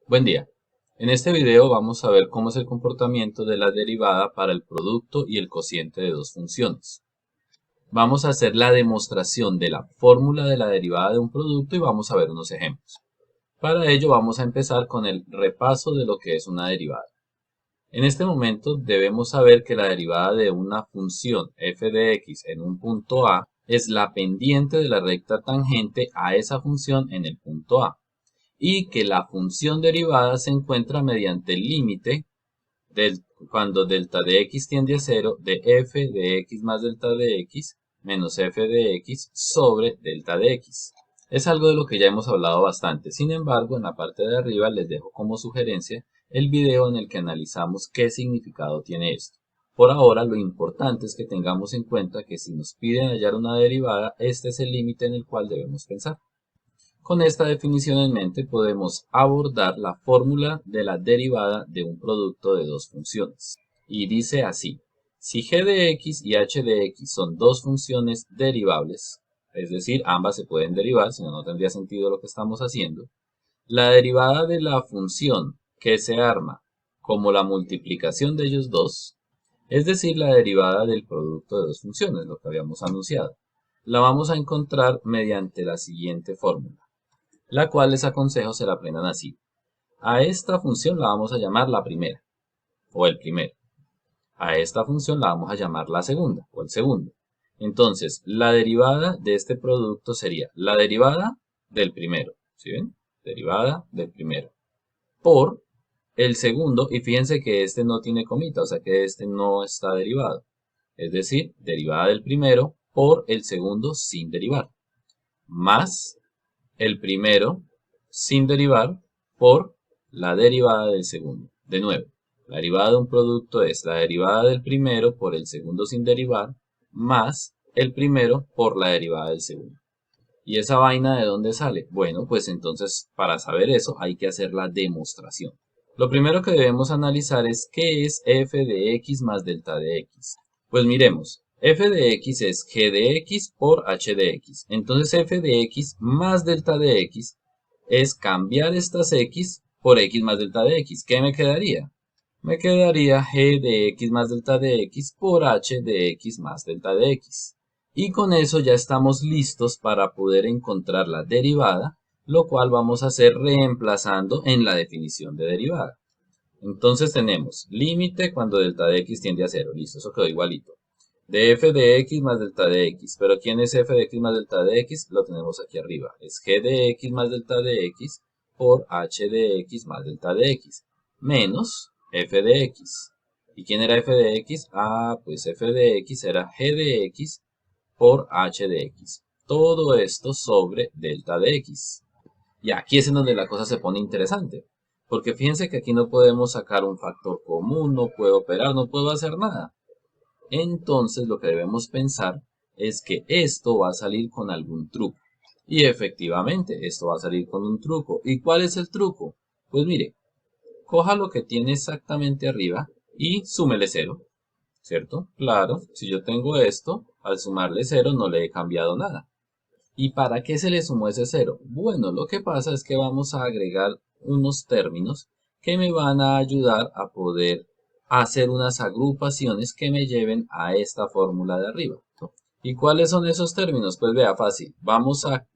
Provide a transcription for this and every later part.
Buen día. En este video vamos a ver cómo es el comportamiento de la derivada para el producto y el cociente de dos funciones. Vamos a hacer la demostración de la fórmula de la derivada de un producto y vamos a ver unos ejemplos. Para ello vamos a empezar con el repaso de lo que es una derivada. En este momento debemos saber que la derivada de una función f de x en un punto A es la pendiente de la recta tangente a esa función en el punto A, y que la función derivada se encuentra mediante el límite cuando delta de x tiende a 0 de f de x más delta de x menos f de x sobre delta de x. Es algo de lo que ya hemos hablado bastante. Sin embargo, en la parte de arriba les dejo como sugerencia el video en el que analizamos qué significado tiene esto. Por ahora, lo importante es que tengamos en cuenta que si nos piden hallar una derivada, este es el límite en el cual debemos pensar. Con esta definición en mente podemos abordar la fórmula de la derivada de un producto de dos funciones. Y dice así: si g de x y h de x son dos funciones derivables, es decir, ambas se pueden derivar, si no, no tendría sentido lo que estamos haciendo, la derivada de la función que se arma como la multiplicación de ellos dos, es decir, la derivada del producto de dos funciones, lo que habíamos anunciado, la vamos a encontrar mediante la siguiente fórmula, la cual les aconsejo se la aprendan así. A esta función la vamos a llamar la primera, o el primero. A esta función la vamos a llamar la segunda, o el segundo. Entonces, la derivada de este producto sería la derivada del primero, ¿sí ven? Derivada del primero, por el segundo, y fíjense que este no tiene comita, o sea que este no está derivado. Es decir, derivada del primero por el segundo sin derivar, más el primero sin derivar por la derivada del segundo. De nuevo, la derivada de un producto es la derivada del primero por el segundo sin derivar más el primero por la derivada del segundo. ¿Y esa vaina de dónde sale? Bueno, pues entonces para saber eso hay que hacer la demostración. Lo primero que debemos analizar es qué es f de x más delta de x. Pues miremos, f de x es g de x por h de x. Entonces f de x más delta de x es cambiar estas x por x más delta de x. ¿Qué me quedaría? Me quedaría g de x más delta de x por h de x más delta de x. Y con eso ya estamos listos para poder encontrar la derivada, lo cual vamos a hacer reemplazando en la definición de derivada. Entonces tenemos límite cuando delta de x tiende a 0. Listo, eso quedó igualito. De f de x más delta de x. Pero ¿quién es f de x más delta de x? Lo tenemos aquí arriba. Es g de x más delta de x por h de x más delta de x. Menos f de x. ¿Y quién era f de x? Ah, pues f de x era g de x por h de x. Todo esto sobre delta de x. Y aquí es en donde la cosa se pone interesante. Porque fíjense que aquí no podemos sacar un factor común, no puedo operar, no puedo hacer nada. Entonces lo que debemos pensar es que esto va a salir con algún truco. Y efectivamente, esto va a salir con un truco. ¿Y cuál es el truco? Pues mire, coja lo que tiene exactamente arriba y súmele 0. ¿Cierto? Claro, si yo tengo esto, al sumarle 0 no le he cambiado nada. ¿Y para qué se le sumó ese 0? Bueno, lo que pasa es que vamos a agregar unos términos que me van a ayudar a poder hacer unas agrupaciones que me lleven a esta fórmula de arriba. ¿Y cuáles son esos términos? Pues vea, fácil. Vamos a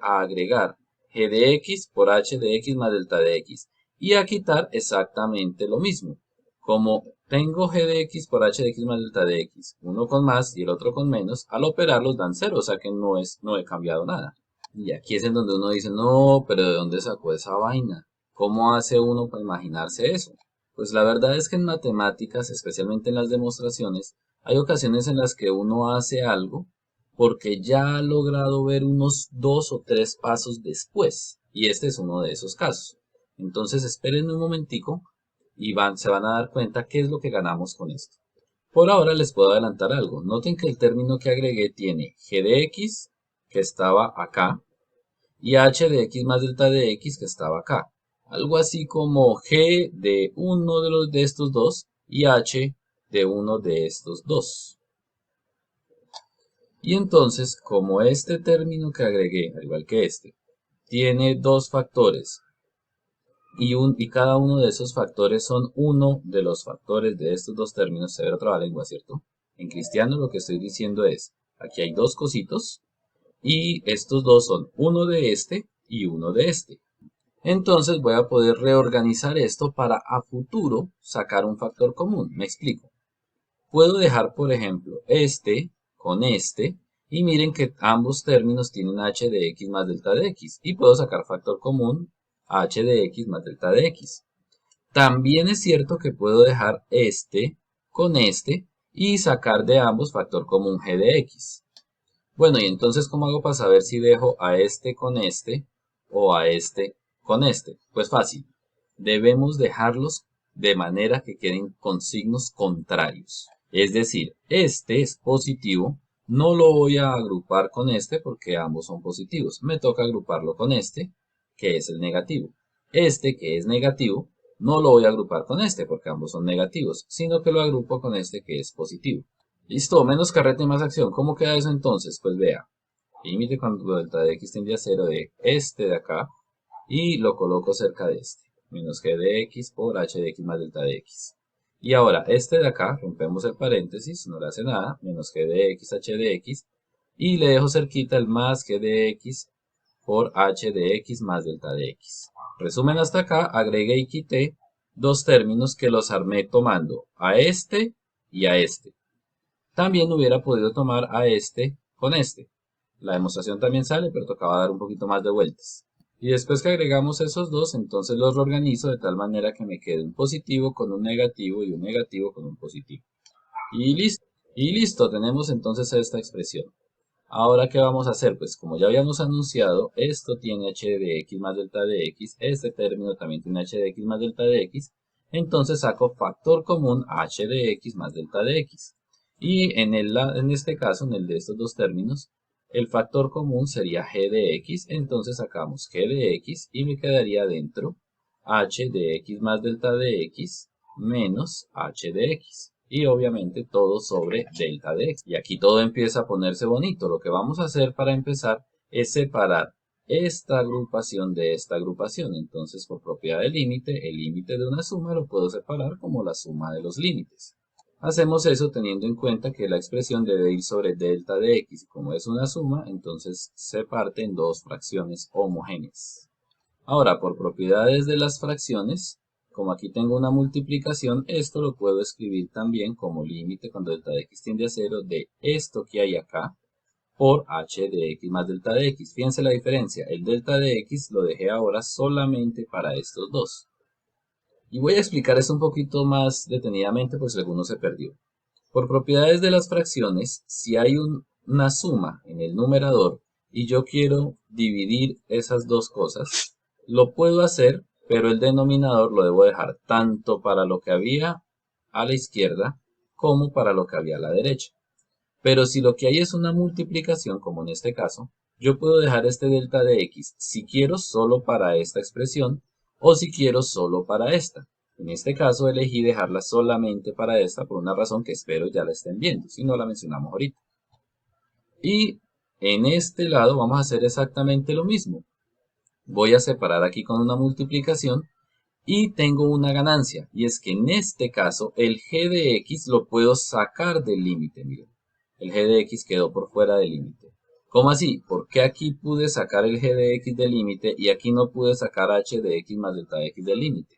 agregar g de x por h de x más delta de x. Y a quitar exactamente lo mismo. Como tengo g de x por h de x más delta de x, uno con más y el otro con menos, al operarlos dan 0, o sea que no he cambiado nada. Y aquí es en donde uno dice, no, pero ¿de dónde sacó esa vaina? ¿Cómo hace uno para imaginarse eso? Pues la verdad es que en matemáticas, especialmente en las demostraciones, hay ocasiones en las que uno hace algo porque ya ha logrado ver unos 2 o 3 pasos después. Y este es uno de esos casos. Entonces esperen un momentico y se van a dar cuenta qué es lo que ganamos con esto. Por ahora les puedo adelantar algo. Noten que el término que agregué tiene g de x, que estaba acá, y h de x más delta de x, que estaba acá. Algo así como g de uno de estos dos y h de uno de estos dos. Y entonces, como este término que agregué, al igual que este, tiene dos factores y cada uno de esos factores son uno de los factores de estos dos términos. Severo trabalengua, ¿cierto? En cristiano lo que estoy diciendo es, aquí hay dos cositos y estos dos son uno de este y uno de este. Entonces voy a poder reorganizar esto para a futuro sacar un factor común. Me explico. Puedo dejar, por ejemplo, este con este, y miren que ambos términos tienen h de x más delta de x, y puedo sacar factor común h de x más delta de x. También es cierto que puedo dejar este con este, y sacar de ambos factor común g de x. Bueno, y entonces, ¿cómo hago para saber si dejo a este con este, o a este con este? Pues fácil, debemos dejarlos de manera que queden con signos contrarios. Es decir, este es positivo, no lo voy a agrupar con este porque ambos son positivos. Me toca agruparlo con este, que es el negativo. Este, que es negativo, no lo voy a agrupar con este porque ambos son negativos, sino que lo agrupo con este que es positivo. Listo, menos carrete y más acción. ¿Cómo queda eso entonces? Pues vea, límite cuando delta de x tiende a 0 de este de acá y lo coloco cerca de este. Menos g de x por h de x más delta de x. Y ahora, este de acá, rompemos el paréntesis, no le hace nada, menos g de x, h de x, y le dejo cerquita el más g de x por h de x más delta de x. Resumen hasta acá, agregué y quité dos términos que los armé tomando a este y a este. También hubiera podido tomar a este con este. La demostración también sale, pero tocaba dar un poquito más de vueltas. Y después que agregamos esos dos, entonces los reorganizo de tal manera que me quede un positivo con un negativo y un negativo con un positivo. Y listo. Y listo, tenemos entonces esta expresión. Ahora, ¿qué vamos a hacer? Pues como ya habíamos anunciado, esto tiene h de x más delta de x, este término también tiene h de x más delta de x, entonces saco factor común h de x más delta de x. Y en este caso, en el de estos dos términos, el factor común sería g de x, entonces sacamos g de x y me quedaría dentro h de x más delta de x menos h de x. Y obviamente todo sobre delta de x. Y aquí todo empieza a ponerse bonito. Lo que vamos a hacer para empezar es separar esta agrupación de esta agrupación. Entonces, por propiedad del límite, el límite de una suma lo puedo separar como la suma de los límites. Hacemos eso teniendo en cuenta que la expresión debe ir sobre delta de x. Y como es una suma, entonces se parte en dos fracciones homogéneas. Ahora, por propiedades de las fracciones, como aquí tengo una multiplicación, esto lo puedo escribir también como límite cuando delta de x tiende a 0 de esto que hay acá por h de x más delta de x. Fíjense la diferencia, el delta de x lo dejé ahora solamente para estos dos. Y voy a explicar esto un poquito más detenidamente por si alguno se perdió. Por propiedades de las fracciones, si hay una suma en el numerador y yo quiero dividir esas dos cosas, lo puedo hacer, pero el denominador lo debo dejar tanto para lo que había a la izquierda como para lo que había a la derecha. Pero si lo que hay es una multiplicación, como en este caso, yo puedo dejar este delta de x si quiero solo para esta expresión o si quiero solo para esta. En este caso elegí dejarla solamente para esta por una razón que espero ya la estén viendo, si no la mencionamos ahorita. Y en este lado vamos a hacer exactamente lo mismo. Voy a separar aquí con una multiplicación y tengo una ganancia, y es que en este caso el g de x lo puedo sacar del límite, miren. El g de x quedó por fuera del límite. ¿Cómo así? ¿Por qué aquí pude sacar el g de x del límite y aquí no pude sacar h de x más delta de x del límite?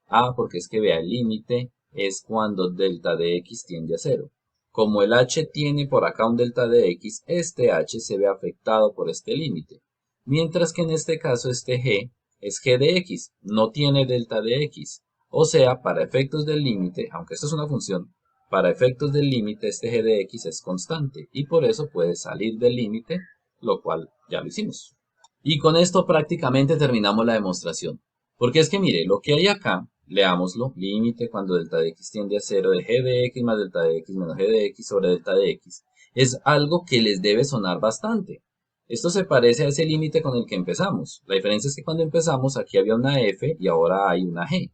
Ah, porque es que vea, el límite es cuando delta de x tiende a 0. Como el h tiene por acá un delta de x, este h se ve afectado por este límite. Mientras que en este caso este g es g de x, no tiene delta de x. O sea, para efectos del límite, aunque esto es una función, para efectos del límite este g de x es constante y por eso puede salir del límite, lo cual ya lo hicimos. Y con esto prácticamente terminamos la demostración. Porque es que mire, lo que hay acá, leámoslo, límite cuando delta de x tiende a 0 de g de x más delta de x menos g de x sobre delta de x, es algo que les debe sonar bastante. Esto se parece a ese límite con el que empezamos. La diferencia es que cuando empezamos aquí había una f y ahora hay una g.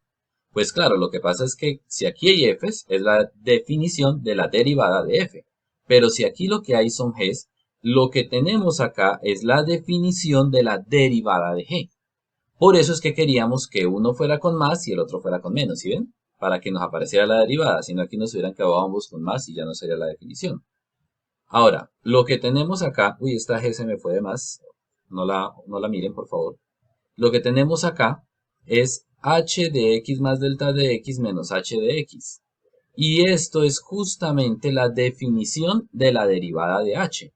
Pues claro, lo que pasa es que si aquí hay f's, es la definición de la derivada de f. Pero si aquí lo que hay son g's, lo que tenemos acá es la definición de la derivada de g. Por eso es que queríamos que uno fuera con más y el otro fuera con menos, ¿sí ven? Para que nos apareciera la derivada, si no aquí nos hubieran quedado ambos con más y ya no sería la definición. Ahora, lo que tenemos acá, uy, esta G se me fue de más, no la miren por favor. Lo que tenemos acá es h de x más delta de x menos h de x. Y esto es justamente la definición de la derivada de h.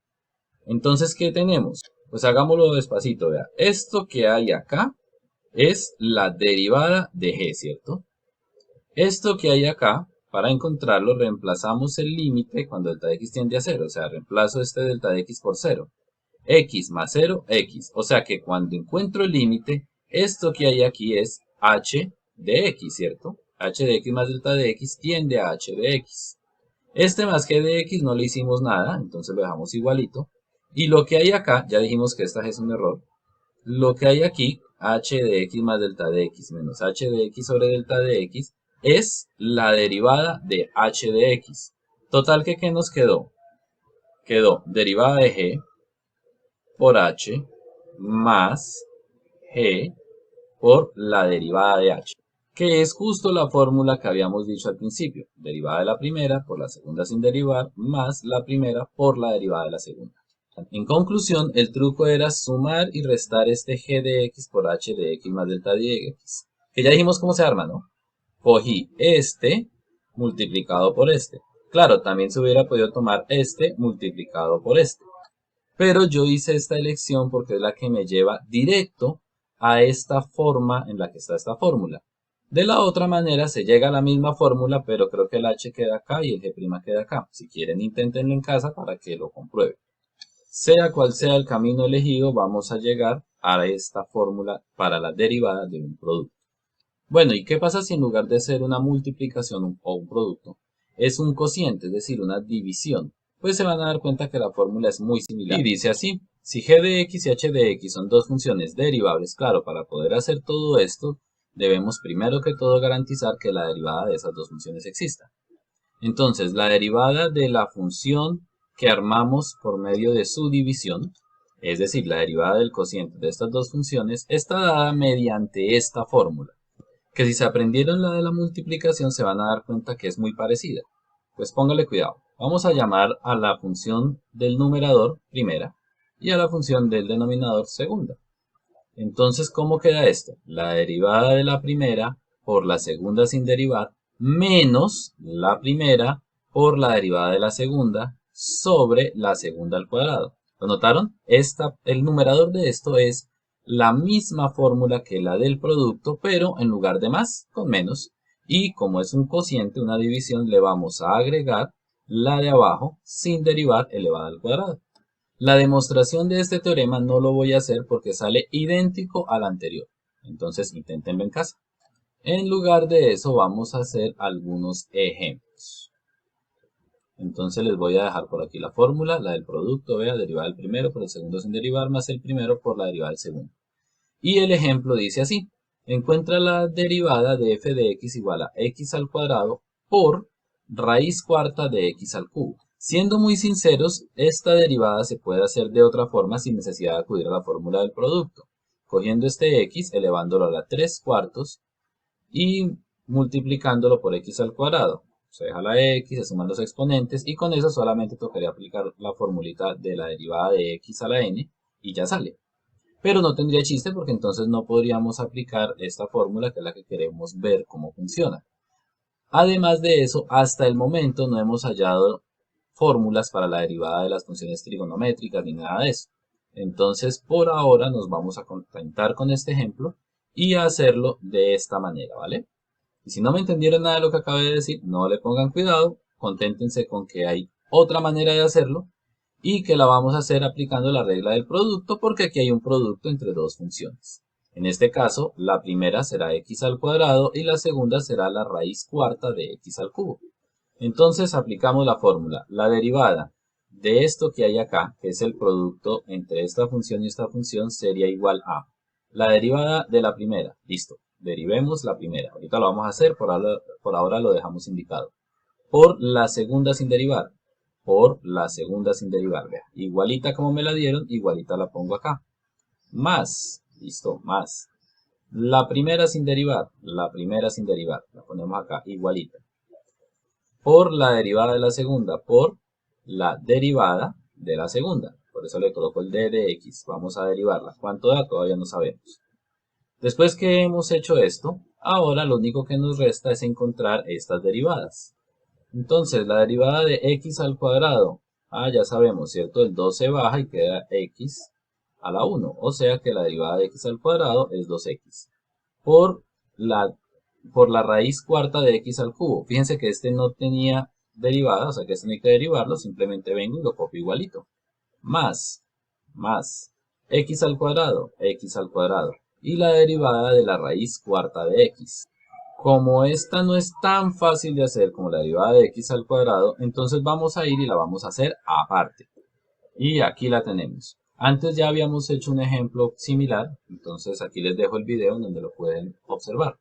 Entonces, ¿qué tenemos? Pues hagámoslo despacito, vea. Esto que hay acá es la derivada de g, ¿cierto? Esto que hay acá, para encontrarlo, reemplazamos el límite cuando delta de x tiende a 0. O sea, reemplazo este delta de x por 0. X más 0, x. O sea que cuando encuentro el límite, esto que hay aquí es h de x, ¿cierto? H de x más delta de x tiende a h de x. Este más g de x no le hicimos nada, entonces lo dejamos igualito. Y lo que hay acá, ya dijimos que esta es un error. Lo que hay aquí, h de x más delta de x menos h de x sobre delta de x, es la derivada de h de x. Total que ¿qué nos quedó? Quedó derivada de g por h más g por la derivada de h, que es justo la fórmula que habíamos dicho al principio. Derivada de la primera por la segunda sin derivar más la primera por la derivada de la segunda. En conclusión, el truco era sumar y restar este g de x por h de x más delta de x. Que ya dijimos cómo se arma, ¿no? Cogí este multiplicado por este. Claro, también se hubiera podido tomar este multiplicado por este. Pero yo hice esta elección porque es la que me lleva directo a esta forma en la que está esta fórmula. De la otra manera se llega a la misma fórmula, pero creo que el h queda acá y el g' queda acá. Si quieren, inténtenlo en casa para que lo comprueben. Sea cual sea el camino elegido, vamos a llegar a esta fórmula para la derivada de un producto. Bueno, ¿y qué pasa si en lugar de ser una multiplicación o un producto, es un cociente, es decir, una división? Pues se van a dar cuenta que la fórmula es muy similar. Y dice así, si g de x y h de x son dos funciones derivables, claro, para poder hacer todo esto, debemos primero que todo garantizar que la derivada de esas dos funciones exista. Entonces, la derivada de la función que armamos por medio de su división, es decir, la derivada del cociente de estas dos funciones, está dada mediante esta fórmula, que si se aprendieron la de la multiplicación se van a dar cuenta que es muy parecida. Pues póngale cuidado. Vamos a llamar a la función del numerador primera y a la función del denominador segunda. Entonces, ¿cómo queda esto? La derivada de la primera por la segunda sin derivar menos la primera por la derivada de la segunda sobre la segunda al cuadrado. ¿Lo notaron? El numerador de esto es la misma fórmula que la del producto, pero en lugar de más, con menos. Y como es un cociente, una división, le vamos a agregar la de abajo sin derivar elevada al cuadrado. La demostración de este teorema no lo voy a hacer porque sale idéntico al anterior. Entonces inténtenlo en casa. En lugar de eso vamos a hacer algunos ejemplos. Entonces les voy a dejar por aquí la fórmula, la del producto, vea, derivada del primero por el segundo sin derivar más el primero por la derivada del segundo. Y el ejemplo dice así, encuentra la derivada de f de x igual a x al cuadrado por raíz cuarta de x al cubo. Siendo muy sinceros, esta derivada se puede hacer de otra forma sin necesidad de acudir a la fórmula del producto. Cogiendo este x, elevándolo a la 3 cuartos y multiplicándolo por x al cuadrado. Se deja la x, se suman los exponentes y con eso solamente tocaría aplicar la formulita de la derivada de x a la n y ya sale. Pero no tendría chiste porque entonces no podríamos aplicar esta fórmula que es la que queremos ver cómo funciona. Además de eso, hasta el momento no hemos hallado fórmulas para la derivada de las funciones trigonométricas ni nada de eso. Entonces, por ahora nos vamos a contentar con este ejemplo y a hacerlo de esta manera, ¿vale? Y si no me entendieron nada de lo que acabé de decir, no le pongan cuidado, conténtense con que hay otra manera de hacerlo y que la vamos a hacer aplicando la regla del producto porque aquí hay un producto entre dos funciones. En este caso, la primera será x al cuadrado y la segunda será la raíz cuarta de x al cubo. Entonces aplicamos la fórmula. La derivada de esto que hay acá, que es el producto entre esta función y esta función, sería igual a la derivada de la primera. Listo, derivemos la primera. Ahorita lo vamos a hacer, por ahora lo dejamos indicado. Por la segunda sin derivar. Por la segunda sin derivar. Vea, igualita como me la dieron, igualita la pongo acá. Más, listo, más La primera sin derivar, la ponemos acá igualita, por la derivada de la segunda, por la derivada de la segunda. Por eso le coloco el d de x. Vamos a derivarla. ¿Cuánto da? Todavía no sabemos. Después que hemos hecho esto, ahora lo único que nos resta es encontrar estas derivadas. Entonces, la derivada de x al cuadrado, ya sabemos, ¿cierto? El 2 se baja y queda x a la 1. O sea que la derivada de x al cuadrado es 2x. Por la raíz cuarta de x al cubo. Fíjense que este no tenía derivada, o sea que este no hay que derivarlo, simplemente vengo y lo copio igualito. Más x al cuadrado, y la derivada de la raíz cuarta de x. Como esta no es tan fácil de hacer como la derivada de x al cuadrado, entonces vamos a ir y la vamos a hacer aparte. Y aquí la tenemos. Antes ya habíamos hecho un ejemplo similar, entonces aquí les dejo el video en donde lo pueden observar.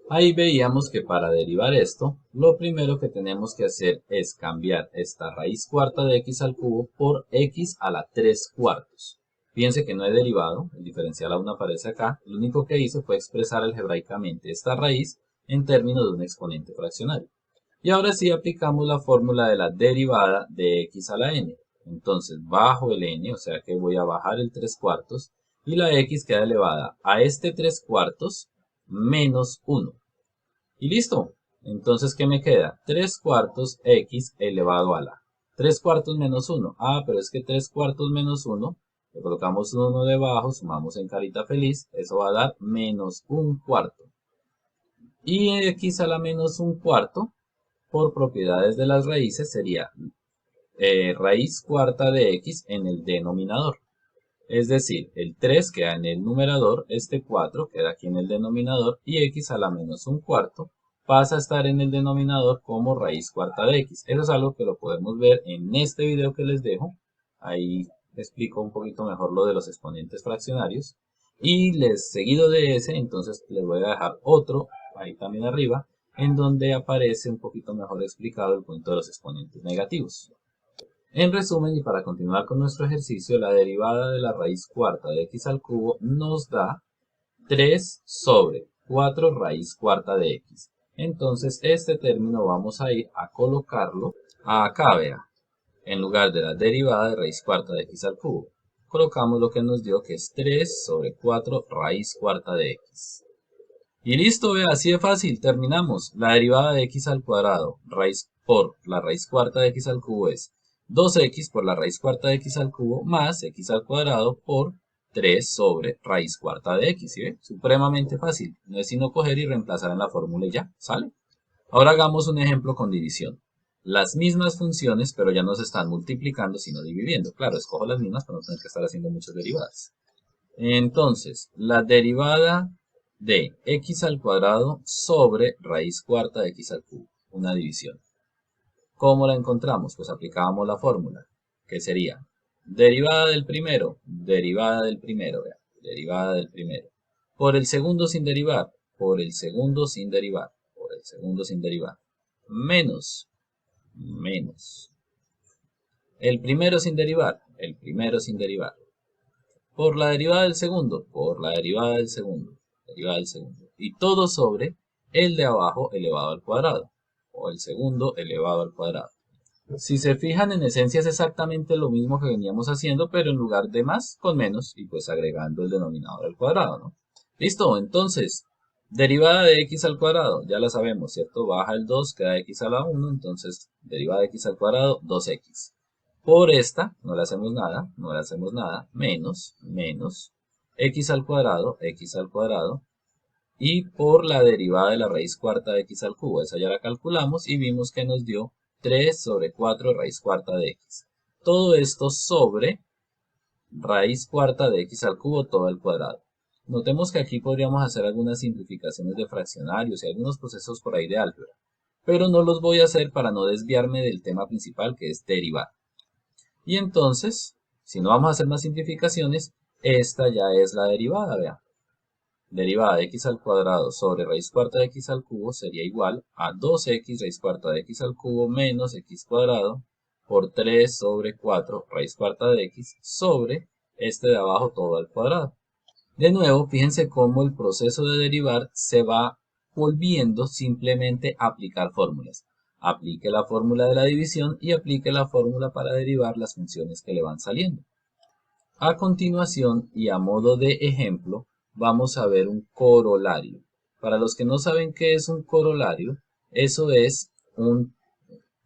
Ahí veíamos que para derivar esto, lo primero que tenemos que hacer es cambiar esta raíz cuarta de x al cubo por x a la 3 cuartos. Fíjense que no he derivado, el diferencial aún aparece acá, lo único que hice fue expresar algebraicamente esta raíz en términos de un exponente fraccionario. Y ahora sí aplicamos la fórmula de la derivada de x a la n. Entonces bajo el n, o sea que voy a bajar el 3 cuartos, y la x queda elevada a este 3 cuartos menos 1. Y listo. Entonces, ¿qué me queda? 3 cuartos x elevado a la 3 cuartos menos 1. Pero es que 3 cuartos menos 1, le colocamos un 1 debajo, sumamos en carita feliz, eso va a dar menos 1 cuarto. Y x a la menos 1 cuarto, por propiedades de las raíces, sería raíz cuarta de x en el denominador. Es decir, el 3 queda en el numerador, este 4 queda aquí en el denominador y x a la menos 1 cuarto pasa a estar en el denominador como raíz cuarta de x. Eso es algo que lo podemos ver en este video que les dejo. Ahí explico un poquito mejor lo de los exponentes fraccionarios. Y seguido de ese, entonces les voy a dejar otro, ahí también arriba, en donde aparece un poquito mejor explicado el punto de los exponentes negativos. En resumen, y para continuar con nuestro ejercicio, la derivada de la raíz cuarta de x al cubo nos da 3 sobre 4 raíz cuarta de x. Entonces, este término vamos a ir a colocarlo acá, vea, en lugar de la derivada de raíz cuarta de x al cubo. Colocamos lo que nos dio, que es 3 sobre 4 raíz cuarta de x. Y listo, vea, así de fácil, terminamos. La derivada de x al cuadrado por la raíz cuarta de x al cubo es 2x por la raíz cuarta de x al cubo más x al cuadrado por 3 sobre raíz cuarta de x. ¿Sí ve? Supremamente fácil. No es sino coger y reemplazar en la fórmula y ya, ¿sale? Ahora hagamos un ejemplo con división. Las mismas funciones, pero ya no se están multiplicando, sino dividiendo. Claro, escojo las mismas para no tener que estar haciendo muchas derivadas. Entonces, la derivada de x al cuadrado sobre raíz cuarta de x al cubo, una división. ¿Cómo la encontramos? Pues aplicábamos la fórmula, que sería derivada del primero, vea, derivada del primero, por el segundo sin derivar, menos, el primero sin derivar, por la derivada del segundo, y todo sobre el de abajo elevado al cuadrado, o el segundo elevado al cuadrado. Si se fijan, en esencia es exactamente lo mismo que veníamos haciendo, pero en lugar de más, con menos, y pues agregando el denominador al cuadrado, ¿no? Listo, entonces, derivada de x al cuadrado, ya la sabemos, ¿cierto? Baja el 2, queda x a la 1, entonces, derivada de x al cuadrado, 2x. Por esta, no le hacemos nada, menos, x al cuadrado, y por la derivada de la raíz cuarta de x al cubo. Esa ya la calculamos y vimos que nos dio 3 sobre 4 raíz cuarta de x. Todo esto sobre raíz cuarta de x al cubo todo al cuadrado. Notemos que aquí podríamos hacer algunas simplificaciones de fraccionarios y algunos procesos por ahí de álgebra, pero no los voy a hacer para no desviarme del tema principal, que es derivar. Y entonces, si no vamos a hacer más simplificaciones, esta ya es la derivada, vea. Derivada de x al cuadrado sobre raíz cuarta de x al cubo sería igual a 2x raíz cuarta de x al cubo menos x cuadrado por 3 sobre 4 raíz cuarta de x sobre este de abajo todo al cuadrado. De nuevo, fíjense cómo el proceso de derivar se va volviendo simplemente aplicar fórmulas. Aplique la fórmula de la división y aplique la fórmula para derivar las funciones que le van saliendo. A continuación, y a modo de ejemplo, vamos a ver un corolario. Para los que no saben qué es un corolario, eso es un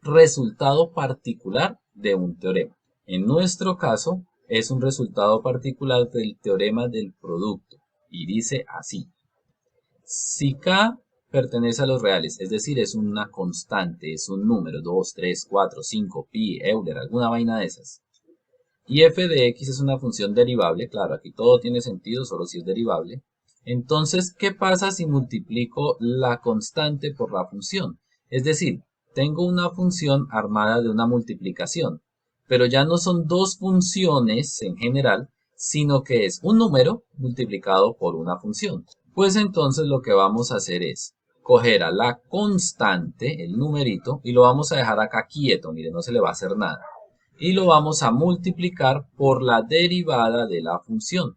resultado particular de un teorema. En nuestro caso, es un resultado particular del teorema del producto. Y dice así. Si K pertenece a los reales, es decir, es una constante, es un número, 2, 3, 4, 5, pi, Euler, alguna vaina de esas. Y f de x es una función derivable, claro, aquí todo tiene sentido, solo si es derivable. Entonces, ¿qué pasa si multiplico la constante por la función? Es decir, tengo una función armada de una multiplicación, pero ya no son dos funciones en general, sino que es un número multiplicado por una función. Pues entonces lo que vamos a hacer es coger a la constante, el numerito, y lo vamos a dejar acá quieto, mire, no se le va a hacer nada. Y lo vamos a multiplicar por la derivada de la función.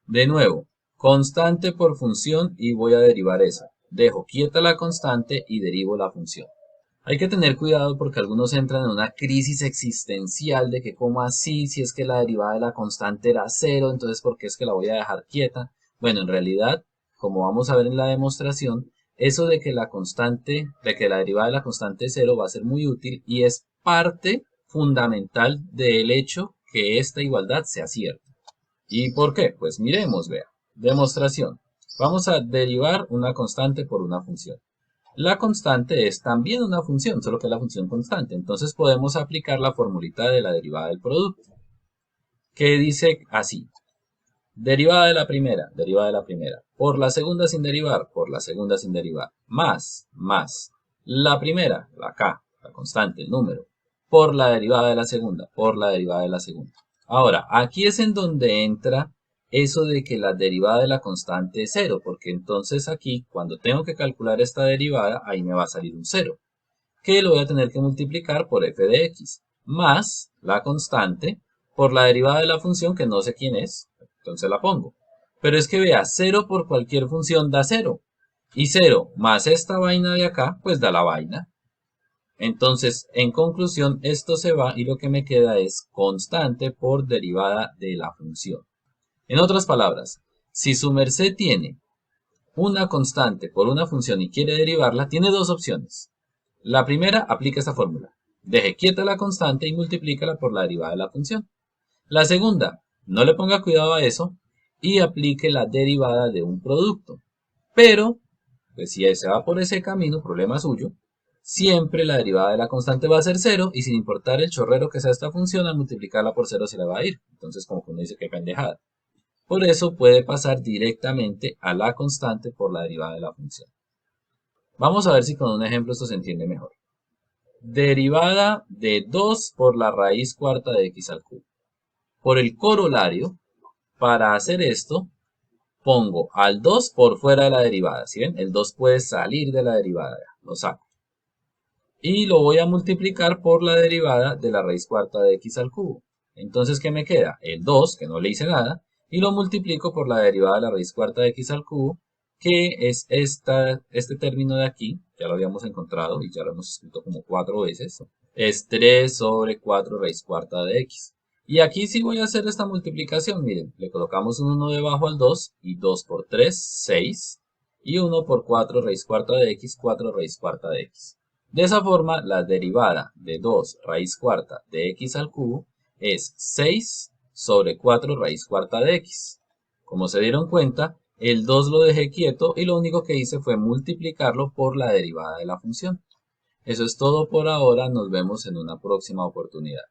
De nuevo, constante por función y voy a derivar esa. Dejo quieta la constante y derivo la función. Hay que tener cuidado porque algunos entran en una crisis existencial de que cómo así, si es que la derivada de la constante era cero, entonces ¿por qué es que la voy a dejar quieta? Bueno, en realidad, como vamos a ver en la demostración, eso de que la derivada de la constante es cero va a ser muy útil y es parte fundamental del hecho que esta igualdad sea cierta. ¿Y por qué? Pues miremos, vea. Demostración. Vamos a derivar una constante por una función. La constante es también una función, solo que es la función constante. Entonces podemos aplicar la formulita de la derivada del producto, que dice así. Derivada de la primera, por la segunda sin derivar, más, la primera, la k, la constante, el número, por la derivada de la segunda, Ahora, aquí es en donde entra eso de que la derivada de la constante es cero, porque entonces aquí, cuando tengo que calcular esta derivada, ahí me va a salir un cero, que lo voy a tener que multiplicar por f de x, más la constante por la derivada de la función que no sé quién es, entonces la pongo. Pero es que vea, 0 por cualquier función da 0. Y 0 más esta vaina de acá, pues da la vaina. Entonces, en conclusión, esto se va y lo que me queda es constante por derivada de la función. En otras palabras, si su merced tiene una constante por una función y quiere derivarla, tiene dos opciones. La primera, aplica esta fórmula. Deje quieta la constante y multiplícala por la derivada de la función. La segunda, no le ponga cuidado a eso y aplique la derivada de un producto. Pero, pues si se va por ese camino, problema suyo, siempre la derivada de la constante va a ser 0 y sin importar el chorrero que sea esta función, al multiplicarla por 0 se le va a ir. Entonces como que uno dice que pendejada. Por eso puede pasar directamente a la constante por la derivada de la función. Vamos a ver si con un ejemplo esto se entiende mejor. Derivada de 2 por la raíz cuarta de x al cubo. Por el corolario, para hacer esto, pongo al 2 por fuera de la derivada. ¿Sí ven? El 2 puede salir de la derivada. Lo saco. Y lo voy a multiplicar por la derivada de la raíz cuarta de x al cubo. Entonces, ¿qué me queda? El 2, que no le hice nada, y lo multiplico por la derivada de la raíz cuarta de x al cubo, que es este término de aquí, ya lo habíamos encontrado y ya lo hemos escrito como 4 veces, es 3 sobre 4 raíz cuarta de x. Y aquí sí voy a hacer esta multiplicación, miren, le colocamos un 1 debajo al 2, y 2 por 3, 6, y 1 por 4 raíz cuarta de x, 4 raíz cuarta de x. De esa forma, la derivada de 2 raíz cuarta de x al cubo es 6 sobre 4 raíz cuarta de x. Como se dieron cuenta, el 2 lo dejé quieto y lo único que hice fue multiplicarlo por la derivada de la función. Eso es todo por ahora, nos vemos en una próxima oportunidad.